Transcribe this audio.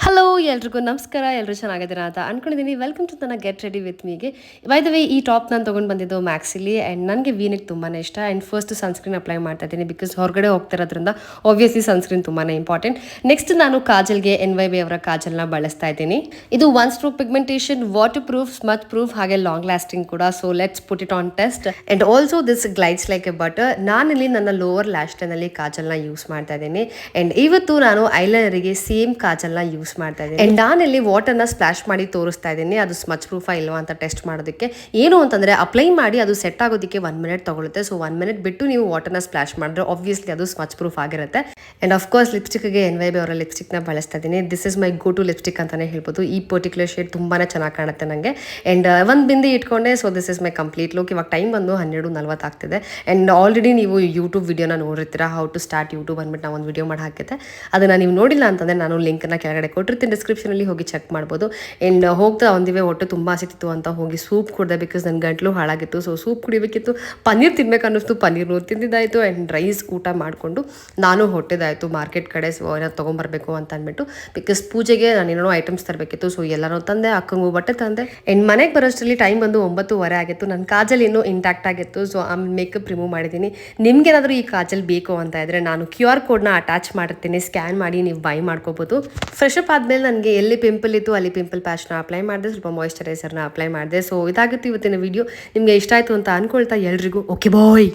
Hello ಎಲ್ರಿಗೂ ನಮಸ್ಕಾರ. ಎಲ್ಲರೂ ಚೆನ್ನಾಗಿದ್ದೀರಾ ಅಂತ ಅನ್ಕೊಂಡಿದ್ದೀನಿ. ವೆಲ್ಕಮ್ ಟು ನನ್ನ ಗೆಟ್ ರೆಡಿ ವಿತ್ ಮೀಗೆ. ಬೈ ದ ವೇ ಈ ಟಾಪ್ ನಾನು ತೊಗೊಂಡು ಬಂದಿದ್ದು ಮ್ಯಾಕ್ಸಿಲಿ ಆ್ಯಂಡ್ ನನಗೆ ವೀನಿಕ್ ತುಂಬಾ ಇಷ್ಟ. ಆ್ಯಂಡ್ ಫಸ್ಟ್ ಸನ್ಸ್ಕ್ರೀನ್ ಅಪ್ಲೈ ಮಾಡ್ತಾ ಇದ್ದೀನಿ ಬಿಕಾಸ್ ಹೊರಗಡೆ ಹೋಗ್ತಿರೋದ್ರಿಂದ ಆಬ್ವಿಯಸ್ಲಿ ಸನ್ಸ್ಕ್ರೀನ್ ತುಂಬಾ ಇಂಪಾರ್ಟೆಂಟ್. ನೆಕ್ಸ್ಟ್ ನಾನು ಕಾಜಲ್ಗೆ NYB ಅವರ ಕಾಜಲ್ನ ಬಳಸ್ತಾ ಇದ್ದೀನಿ. ಇದು one stroke pigmentation, water proof, smudge proof ಹಾಗೆ ಲಾಂಗ್ ಲಾಸ್ಟಿಂಗ್ ಕೂಡ. So let's put it on test. And also this glides like a butter. ನಾನಿಲ್ಲಿ ನನ್ನ ಲೋವರ್ ಲ್ಯಾಶ್ ಲೈನಲ್ಲಿ ಕಾಜಲ್ನ ಯೂಸ್ ಮಾಡ್ತಾ ಇದ್ದೀನಿ. ಆ್ಯಂಡ್ ಇವತ್ತು ನಾನು ಐಲೈನರಿಗೆ ಸೇಮ್ ಕಾಜಲ್ನ ಯೂಸ್ ಮಾಡ್ತಾ ಇದ್ದೀನಿ. ಅಂಡ್ ನಾನಿಲ್ಲಿ ವಾಟರ್ನ ಸ್ಪ್ಲಾಶ್ ಮಾಡಿ ತೋರಿಸ್ತಾ ಇದ್ದೀನಿ, ಅದು ಸ್ಮಚ್ ಪ್ರೂಫಾ ಇಲ್ವಾ ಅಂತ ಟೆಸ್ಟ್ ಮಾಡೋದಕ್ಕೆ. ಏನು ಅಂತಂದ್ರೆ ಅಪ್ಲೈ ಮಾಡಿ ಅದು ಸೆಟ್ ಆಗೋದಕ್ಕೆ 1 ಮಿನಿಟ್ ತಗೊಳುತ್ತೆ. ಸೊ 1 ಮಿನಿಟ್ ಬಿಟ್ಟು ನೀವು ವಾಟರ್ನ ಸ್ಪ್ಲಾಶ್ ಮಾಡಿದ್ರೆ ಆಬ್ವಿಯಸ್ಲಿ ಅದು ಸ್ಮಚ್ ಪ್ರೂಫ್ ಆಗಿರುತ್ತೆ. ಅಂಡ್ ಅಫ್ಕೋರ್ಸ್ ಲಿಪ್ಸ್ಟಿಕ್ಗೆ NYB ಅವರ ಲಿಪ್ಸ್ಟಿಕ್ನ ಬಳಸ್ತಾ ಇದ್ದೀನಿ. This is my go to lipstick ಅಂತಾನೆ ಹೇಳ್ಬೋದು. ಈ ಪರ್ಟಿಕ್ಯುಲರ್ ಶೇಡ್ ತುಂಬಾನೇ ಚೆನ್ನಾಗಿ ಕಾಣುತ್ತೆ ನನಗೆ. ಅಂಡ್ ಒಂದು ಬಿಂದಿ ಇಟ್ಕೊಂಡೆ. So this is my complete look. ಇವಾಗ ಟೈಮ್ ಬಂದು 12:40 ಆಗ್ತಿದೆ. ಅಂಡ್ ಆಲ್ರೆಡಿ ನೀವು ಯೂಟ್ಯೂಬ್ ವಿಡಿಯೋನ ನೋಡಿರ್ತೀರಾ, ಹೌ ಟು ಸ್ಟಾರ್ಟ್ ಯೂಟ್ಯೂಬ್ ಅಂದ್ಬಿಟ್ಟು ನಾವು ಒಂದು ವಿಡಿಯೋ ಮಾಡಿ ಹಾಕಿದ್ದೆ. ಅದನ್ನು ನೀವು ನೋಡಿಲ್ಲ ಅಂತಂದರೆ ನಾನು ಲಿಂಕ್ನ ಕೆಳಗಡೆ ಕೊಟ್ಟಿರ್ತೀನಿ, ಡಿಸ್ಕ್ರಿಪ್ಷನಲ್ಲಿ ಹೋಗಿ ಚೆಕ್ ಮಾಡ್ಬೋದು. ಆ್ಯಂಡ್ ಹೋಗ್ತಾ ಒಂದಿವೆ ಹೊಟ್ಟೆ ತುಂಬ ಹಸಿತಿತ್ತು ಅಂತ ಹೋಗಿ ಸೂಪ್ ಕುಡಿದೆ ಬಿಕಾಸ್ ನನ್ನ ಗಂಟ್ಲು ಹಾಳಾಗಿತ್ತು. ಸೊ ಸೂಪ್ ಕುಡಿಬೇಕಿತ್ತು, ಪನ್ನೀರ್ ತಿನ್ಬೇಕು ಅನ್ನಿಸ್ತು, ಪನ್ನೀರ್ನು ತಿಂದಿದ್ದಾಯಿತು. ಆ್ಯಂಡ್ ರೈಸ್ ಊಟ ಮಾಡಿಕೊಂಡು ನಾನು ಹೊಟ್ಟೆದಾಯಿತು ಮಾರ್ಕೆಟ್ ಕಡೆ. ಸೊ ಏನಾದ್ರು ತೊಗೊಂಬರ್ಬೇಕು ಅಂತ ಅಂದ್ಬಿಟ್ಟು ಬಿಕಾಸ್ ಪೂಜೆಗೆ ನಾನು ಏನೋ ಐಟಮ್ಸ್ ತರಬೇಕಿತ್ತು. ಸೊ ಎಲ್ಲರೂ ತಂದೆ, ಅಕ್ಕಂಗೂ ಬಟ್ಟೆ ತಂದೆ. ಆ್ಯಂಡ್ ಮನೆಗೆ ಬರೋಷ್ಟರಲ್ಲಿ ಟೈಮ್ ಬಂದು 9:30 ಆಗಿತ್ತು. ನನ್ನ ಕಾಜಲ್ ಇನ್ನೂ ಇಂಟ್ಯಾಕ್ಟ್ ಆಗಿತ್ತು. ಸೊ ಆಮೇಲೆ ಮೇಕಪ್ ರಿಮೂವ್ ಮಾಡಿದ್ದೀನಿ. ನಿಮ್ಗೇನಾದರೂ ಈ ಕಾಜಲ್ ಬೇಕು ಅಂತ ಇದ್ದರೆ ನಾನು QR ಕೋಡ್ನ ಅಟ್ಯಾಚ್ ಮಾಡಿರ್ತೀನಿ, ಸ್ಕ್ಯಾನ್ ಮಾಡಿ ನೀವು ಬೈ ಮಾಡ್ಕೋಬೋದು. ಫ್ರೆಶ್ ಅಪ್ ಆದಮೇಲೆ ನನಗೆ ಎಲ್ಲಿ ಪಿಂಪಲ್ ಇತ್ತು ಅಲ್ಲಿ ಪಿಂಪಲ್ ಪ್ಯಾಚ್ನ ಅಪ್ಲೈ ಮಾಡಿದೆ, ಸ್ವಲ್ಪ ಮಾಯಿಶ್ಚರೈಸರ್ನ ಅಪ್ಲೈ ಮಾಡಿದೆ. ಸೊ ಇದಾಗುತ್ತೆ ಇವತ್ತಿನ ವಿಡಿಯೋ. ನಿಮಗೆ ಇಷ್ಟ ಆಯಿತು ಅಂತ ಅಂದ್ಕೊಳ್ತಾ ಎಲ್ರಿಗೂ ಓಕೆ ಬಾಯ್.